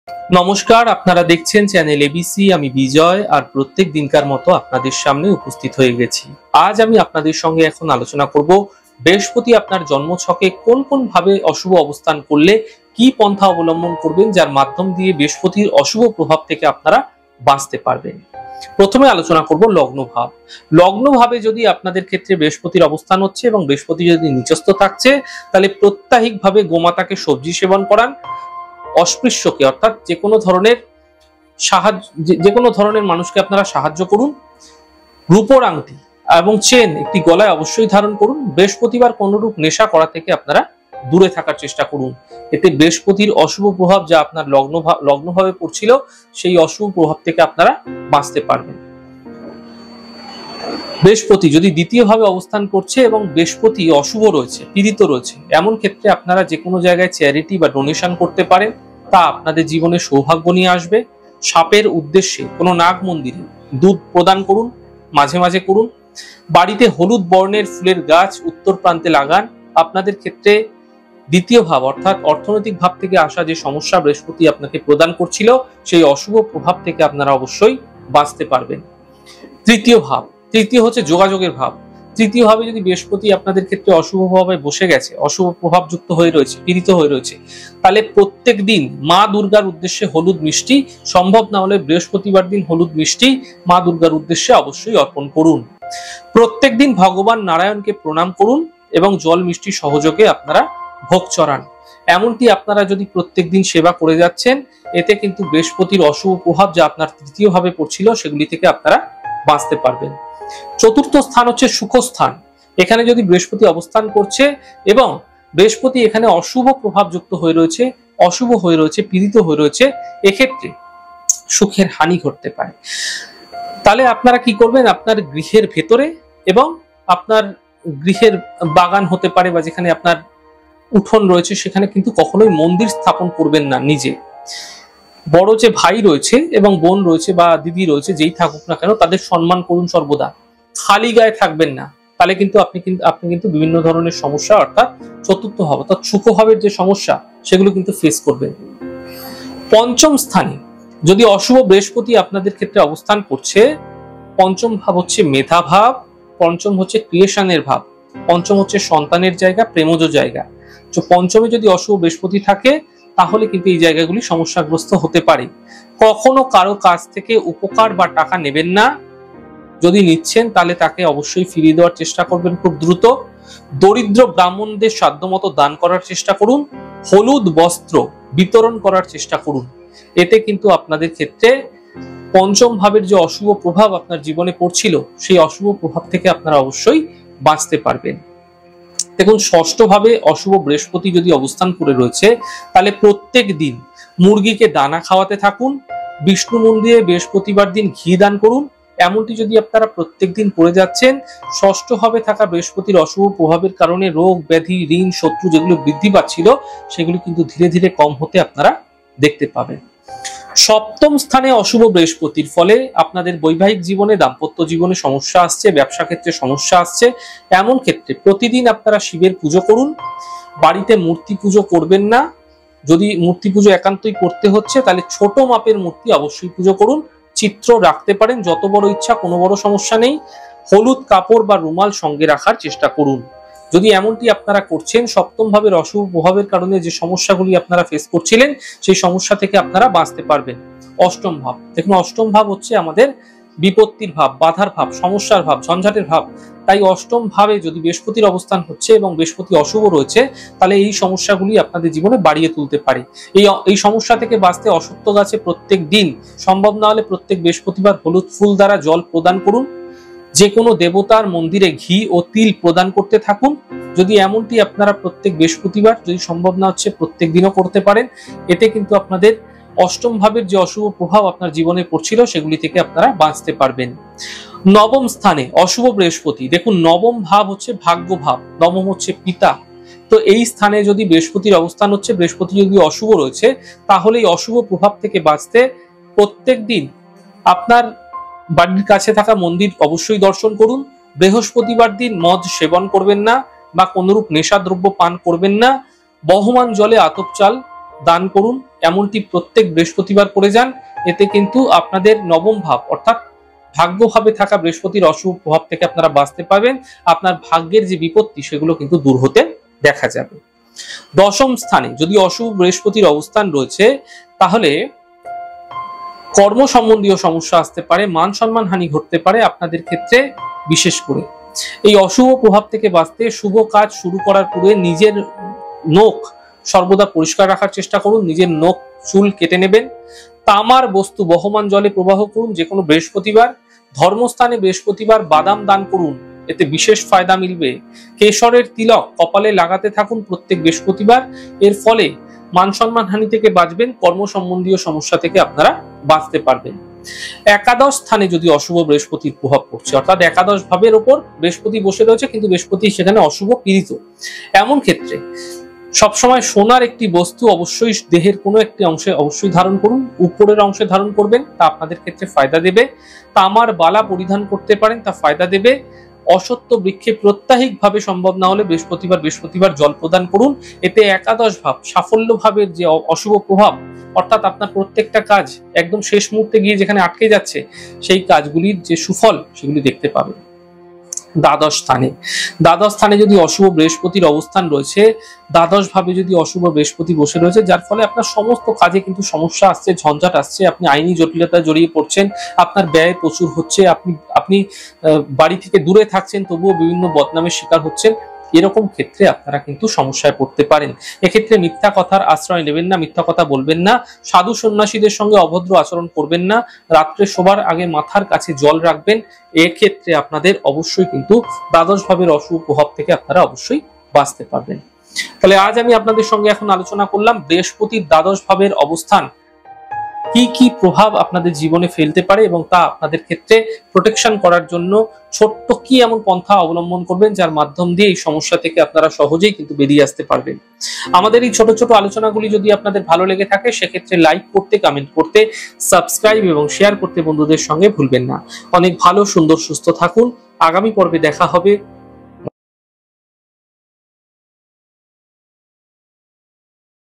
নমস্কার, আপনারা দেখছেন চ্যানেল এবিসি। আমি বিজয়, আর প্রত্যেক দিনকার মতো আপনাদের সামনে উপস্থিত হয়ে গেছি। আজ আমি আপনাদের সঙ্গে এখন আলোচনা করব বৃহস্পতি আপনার জন্মছকে কোন কোন ভাবে অশুভ অবস্থান করলে কি পন্থা অবলম্বন করবেন, যার মাধ্যম দিয়ে বৃহস্পতির অশুভ প্রভাব থেকে আপনারা বাঁচতে পারবেন। প্রথমে আলোচনা করব লগ্ন ভাব। লগ্ন ভাবে যদি আপনাদের ক্ষেত্রে বৃহস্পতির অবস্থান হচ্ছে এবং বৃহস্পতি যদি নিচস্থ থাকছে, তাহলে প্রত্যাহিকভাবে গোমাতাকে সবজি সেবন করান। অস্পৃশ্যকে অর্থাৎ যে কোনো ধরনের মানুষকে আপনারা সাহায্য করুন। রূপোর আংটি এবং চেন একটি গলায় অবশ্যই ধারণ করুন। বৃহস্পতিবার কোনরূপ নেশা করা থেকে আপনারা দূরে থাকার চেষ্টা করুন। এতে বৃহস্পতির অশুভ প্রভাব যা আপনার লগ্নভাবে পড়ছিল, সেই অশুভ প্রভাব থেকে আপনারা বাঁচতে পারবেন। বৃহস্পতি যদি দ্বিতীয়ভাবে অবস্থান করছে এবং বৃহস্পতি অশুভ রয়েছে, পীড়িত রয়েছে, এমন ক্ষেত্রে আপনারা যে কোনো জায়গায় চ্যারিটি বা ডোনেশন করতে পারেন, তা আপনাদের জীবনে সৌভাগ্য নিয়ে আসবে। সাপের উদ্দেশ্যে কোনো নাগ মন্দিরে দুধ প্রদান করুন, মাঝে মাঝে করুন। বাড়িতে হলুদ বর্ণের ফুলের গাছ উত্তর প্রান্তে লাগান। আপনাদের ক্ষেত্রে দ্বিতীয় ভাব অর্থাৎ অর্থনৈতিক ভাব থেকে আসা যে সমস্যা বৃহস্পতি আপনাকে প্রদান করছিল, সেই অশুভ প্রভাব থেকে আপনারা অবশ্যই বাঁচতে পারবেন। তৃতীয় হচ্ছে যোগাযোগের ভাব। তৃতীয় ভাবে যদি বৃহস্পতি আপনাদের ক্ষেত্রে অশুভভাবে বসে গেছে, অশুভ প্রভাব যুক্ত হয়ে রয়েছে, পীড়িত হয়ে রয়েছে, তাহলে প্রত্যেক দিন মা দুর্গার উদ্দেশ্যে হলুদ মিষ্টি, সম্ভব না হলে বৃহস্পতিবার দিন হলুদ মিষ্টি মা দুর্গার উদ্দেশ্যে অবশ্যই অর্পণ করুন। প্রত্যেক দিন ভগবান নারায়ণকে প্রণাম করুন এবং জল মিষ্টি সহযোগে আপনারা ভোগ চড়ান। এমনটি আপনারা যদি প্রত্যেক দিন সেবা করে যাচ্ছেন, এতে কিন্তু বৃহস্পতির অশুভ প্রভাব যা আপনার তৃতীয় ভাবে পড়ছিল, সেগুলি থেকে আপনারা বাঁচতে পারবেন। চতুর্থ স্থান হচ্ছে সুখস্থান। এখানে যদি বৃহস্পতি অবস্থান করছে এবং বৃহস্পতি এখানে অশুভ প্রভাব যুক্ত হয়ে রয়েছে, অশুভ হয়ে রয়েছে, পীড়িত হয়ে রয়েছে, এক্ষেত্রে সুখের হানি ঘটতে পারে। তাহলে আপনারা কি করবেন, আপনার গৃহের ভেতরে এবং আপনার গৃহের বাগান হতে পারে বা যেখানে আপনার উঠোন রয়েছে, সেখানে কিন্তু কখনোই মন্দির স্থাপন করবেন না। নিজে বড় যে ভাই রয়েছে এবং বোন রয়েছে বা দিদি রয়েছে, যেই থাকুক না কেন, তাদের সম্মান করুন সর্বদা। খালি গায়ে থাকবেন না, তাহলে কিন্তু আপনি কিন্তু বিভিন্ন ধরনের সমস্যা অর্থাৎ চতুর্থ ভাব অর্থাৎ সুখভাবের যে সমস্যা, সেগুলো কিন্তু ফেস করবেন। পঞ্চম স্থানে যদি অশুভ বৃহস্পতি আপনাদের ক্ষেত্রে অবস্থান করছে, পঞ্চম ভাব হচ্ছে মেধা ভাব, পঞ্চম হচ্ছে ক্রিয়েশনের ভাব, পঞ্চম হচ্ছে সন্তানের জায়গা, প্রেমজ জায়গা। তো পঞ্চমে যদি অশুভ বৃহস্পতি থাকে, তাহলে কিন্তু এই জায়গাগুলি সমস্যাগ্রস্ত হতে পারে। কখনো কারো কাছ থেকে উপকার বা টাকা নেবেন না। যদি নিচ্ছেন তাহলে তাকে অবশ্যই ফিরিয়ে দেওয়ার চেষ্টা করবেন খুব দ্রুত। দরিদ্র ব্রাহ্মণদের সাধ্যমতো দান করার চেষ্টা করুন। হলুদ বস্ত্র বিতরণ করার চেষ্টা করুন। এতে কিন্তু আপনাদের ক্ষেত্রে পঞ্চম ভাবের যে অশুভ প্রভাব আপনার জীবনে পড়ছিল, সেই অশুভ প্রভাব থেকে আপনারা অবশ্যই বাঁচতে পারবেন। দেখুন, ষষ্ঠ ভাবে অশুভ বৃহস্পতি যদি অবস্থান করে রয়েছে, তাহলে প্রত্যেক দিন মুরগিকে দানা খাওয়াতে থাকুন। বিষ্ণু মন্দিরে বৃহস্পতিবার দিন ঘি দান করুন। এমনটি যদি আপনারা প্রত্যেক দিন করে যাচ্ছেন, ষষ্ঠ ভাবে থাকা বৃহস্পতির অশুভ প্রভাবের কারণে রোগ ব্যাধি, ঋণ, শত্রু যেগুলো বৃদ্ধি পাচ্ছিল, সেগুলো কিন্তু ধীরে ধীরে কম হতে আপনারা দেখতে পাবেন। সপ্তম স্থানে অশুভ বৃহস্পতির ফলে আপনাদের বৈবাহিক জীবনে, দাম্পত্য জীবনে সমস্যা আসছে, ব্যবসা ক্ষেত্রে সমস্যা আসছে। এমন ক্ষেত্রে প্রতিদিন আপনারা শিবের পুজো করুন। বাড়িতে মূর্তি পুজো করবেন না। যদি মূর্তি পুজো একান্তই করতে হচ্ছে, তাহলে ছোট মাপের মূর্তি অবশ্যই পুজো করুন। চিত্র রাখতে পারেন যত বড় ইচ্ছা, কোনো বড় সমস্যা নেই। হলুদ কাপড় বা রুমাল সঙ্গে রাখার চেষ্টা করুন। যদি এমনটি আপনারা করছেন, সপ্তম ভাবের অশুভ প্রভাবের কারণে যে সমস্যাগুলি আপনারা ফেস করছিলেন, সেই সমস্যা থেকে আপনারা বাঁচতে পারবেন। অষ্টম ভাব, দেখুন অষ্টম ভাব হচ্ছে আমাদের বিপত্তির ভাব, বাধার ভাব, সমস্যার ভাব, ঝঞ্ঝাটের ভাব। তাই অষ্টম ভাবে যদি বৃহস্পতির অবস্থান হচ্ছে এবং বৃহস্পতি অশুভ রয়েছে, তাহলে এই সমস্যাগুলি আপনাদের জীবনে বাড়িয়ে তুলতে পারে। এই সমস্যা থেকে বাঁচতে অশ্বত্থ গাছে প্রত্যেক দিন, সম্ভব না হলে প্রত্যেক বৃহস্পতিবার হলুদ ফুল দ্বারা জল প্রদান করুন। যে কোনো দেবতার মন্দিরে ঘি ও তিল প্রদান করতে থাকুন। যদি এমনটি আপনারা প্রত্যেক বৃহস্পতিবার, যদি সম্ভব না হচ্ছে প্রত্যেক দিনও করতে পারেন, এতে কিন্তু আপনাদের অষ্টম ভাবের যে অশুভ প্রভাব আপনার জীবনে পড়ছিল, সেগুলি থেকে আপনারা বাঁচতে পারবেন। নবম স্থানে অশুভ বৃহস্পতি, দেখুন নবম ভাব হচ্ছে ভাগ্য ভাব, নবম হচ্ছে পিতা। তো এই স্থানে যদি বৃহস্পতির অবস্থান হচ্ছে, বৃহস্পতি যদি অশুভ রয়েছে, তাহলে এই অশুভ প্রভাব থেকে বাঁচতে প্রত্যেক দিন আপনার বাড়ির কাছে থাকা মন্দির অবশ্যই দর্শন করুন। বৃহস্পতিবার দিন মদ সেবন করবেন না বা কোনরূপ নেশাদ্রব্য পান করবেন না। বহমান জলে আতপ চাল দান করুন, এমনটি প্রত্যেক বৃহস্পতিবার করে যান। এতে কিন্তু আপনাদের নবম ভাব অর্থাৎ ভাগ্যভাবে থাকা বৃহস্পতির অশুভ প্রভাব থেকে আপনারা বাঁচতে পারবেন। আপনার ভাগ্যের যে বিপত্তি সেগুলো কিন্তু দূর হতে দেখা যাবে। দশম স্থানে যদি অশুভ বৃহস্পতির অবস্থান রয়েছে, তাহলে কর্ম সম্বন্ধীয় সমস্যা আসতে পারে, মান সম্মান হানি ঘটতে পারে আপনাদের ক্ষেত্রে। বিশেষ করে এই অশুভ প্রভাব থেকে বাঁচতে শুভ কাজ শুরু করার পূর্বে নিজের নখ সর্বদা পরিষ্কার রাখার চেষ্টা করুন। নিজের নখ চুল কেটে নেবেন। তামার বস্তু বহমান জলে প্রবাহ করুন যে কোনো বৃহস্পতিবার। ধর্মস্থানে বৃহস্পতিবার বাদাম দান করুন, এতে বিশেষ ফায়দা মিলবে। কেশরের তিলক কপালে লাগাতে থাকুন প্রত্যেক বৃহস্পতিবার। এর ফলে মান সম্মান হানি থেকে বাঁচবেন, কর্ম সম্বন্ধীয় সমস্যা থেকে আপনারা বাঁচতে পারবেন। একাদশ স্থানে যদি অশুভ বৃহস্পতির প্রভাব পড়ছে, অর্থাৎ একাদশ ভাবের ওপর বৃহস্পতি বসে রয়েছে কিন্তু বৃহস্পতি সেখানে অশুভ পীড়িত, এমন ক্ষেত্রে সবসময় সোনার একটি বস্তু অবশ্যই দেহের কোনো একটি অংশে অবশ্যই ধারণ করুন। উপরের অংশে ধারণ করবেন, তা আপনাদের ক্ষেত্রে ফায়দা দেবে। তামার বালা পরিধান করতে পারেন, তা ফায়দা দেবে। অসত্য বৃক্ষে প্রত্যাহিক ভাবে সম্ভব না হলে বৃহস্পতিবার জল প্রদান করুন। এতে একাদশ ভাব সাফল্য ভাবের যে অশুভ প্রভাব, অর্থাৎ আপনার প্রত্যেকটা কাজ একদম শেষ মুহূর্তে গিয়ে যেখানে আটকে যাচ্ছে, সেই কাজগুলির যে সুফল সেগুলি দেখতে পাবেন। দ্বাদশ স্থানে যদি অশুভ বৃহস্পতির অবস্থান রয়েছে, দ্বাদশ ভাবে যদি অশুভ বৃহস্পতি বসে রয়েছে, যার ফলে আপনার সমস্ত কাজে কিন্তু সমস্যা আসছে, ঝঞ্ঝাট আসছে, আপনি আইনি জটিলতায় জড়িয়ে পড়ছেন, আপনার ব্যয় প্রচুর হচ্ছে, আপনি বাড়ি থেকে দূরে থাকছেন তবুও বিভিন্ন বদনামের শিকার হচ্ছেন। এরকম ক্ষেত্রে আপনারা কিন্তু সমস্যায় পড়তে পারেন। এক্ষেত্রে মিথ্যা কথার আশ্রয় নেবেন না, মিথ্যা কথা বলবেন না, সাধু সন্ন্যাসীদের সঙ্গে অভদ্র আচরণ করবেন না, রাত্রে শোবার আগে মাথার কাছে জল রাখবেন। এক্ষেত্রে আপনাদের অবশ্যই কিন্তু দ্বাদশ ভাবের অশুভ প্রভাব থেকে আপনারা অবশ্যই বাঁচতে পারবেন। তাহলে আজ আমি আপনাদের সঙ্গে এখন আলোচনা করলাম বৃহস্পতির দ্বাদশ ভাবের অবস্থান কি কি প্রভাব আপনাদের জীবনে ফেলতে পারে এবং তা আপনাদের ক্ষেত্রে প্রোটেকশন করার জন্য ছোট্ট কি এমন পন্থা অবলম্বন করবেন যার মাধ্যম দিয়ে এই সমস্যা থেকে আপনারা সহজেই কিন্তু বেরিয়ে আসতে পারবেন। আমাদের এই ছোট ছোট আলোচনাগুলি যদি আপনাদের ভালো লেগে থাকে সেক্ষেত্রে লাইক করতে, কমেন্ট করতে, সাবস্ক্রাইব এবং শেয়ার করতে বন্ধুদের সঙ্গে ভুলবেন না। অনেক ভালো, সুন্দর, সুস্থ থাকুন। আগামী পর্বে দেখা হবে।